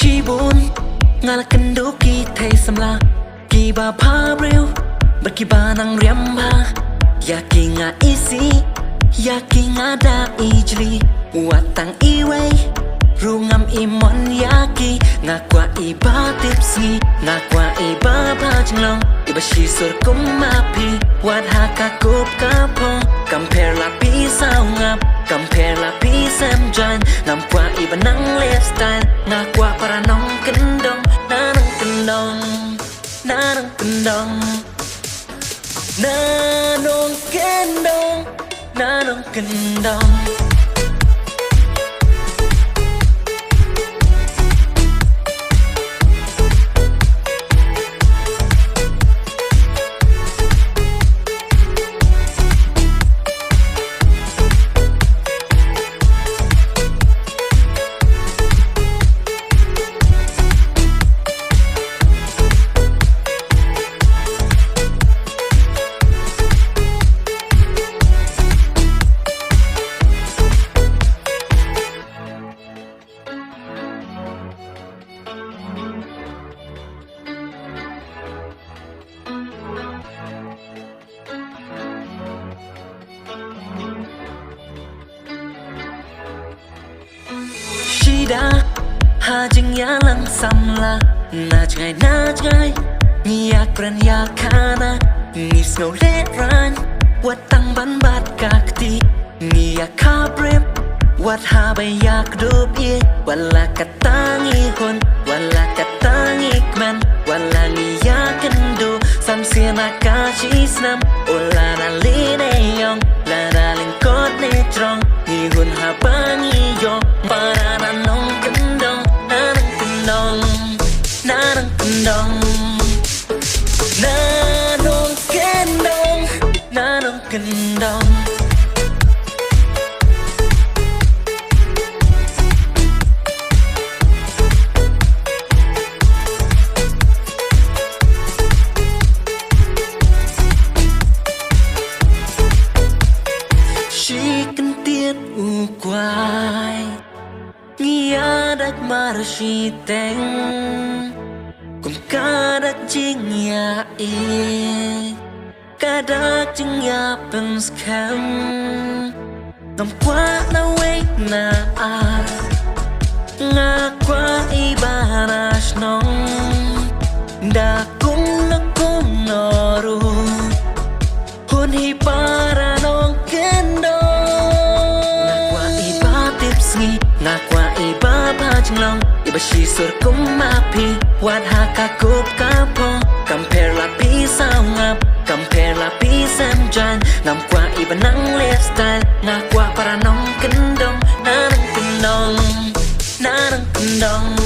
Shibun ngala kendo ki thay samla ki ba pha breu ber ki ba nang riamba ya ki nga isi ya ki nga da ijli watang iwe rungam imon ya ki nga kwa iba tipsi nga kwa iba bajnglong iba shi sur kumapi wat haka kop kapong compare la pi sao ngap compare la pi sem jan ngam kwa iba nang lifestyle nga kwa para nong kendong na nong kendong na nong kendong na nong kendong na nong kendong. Ha jing ya lang samla na jngai ni ya kran ya kana ni snow let run wat tang ban bat kakti ni ya kabrem wat ha bay ya kdop ye wala katangi hon wala katangi kman wala ni ya kendo sam siena ka chisnam ola na line yong la na lingkot ne trong ni hun ha bangi yong para na nong kendong na nong kendong na nong kendong na nong kendong na nong kendong. Ngiadak marshi teng kum kadak jing ya e kadak jing ya pens kam ngam kwa na we na a nga kwa ibarash nong da kung na kung noru hun hi para nong kendo nga kwa iba bajnglong iba shi sur kumapi wat haka kop kapong compare la pi sao ngap compare la pi sem jan ngam kwa iba nang lifestyle nga kwa para nong kendong na nong kendong na nong kendong.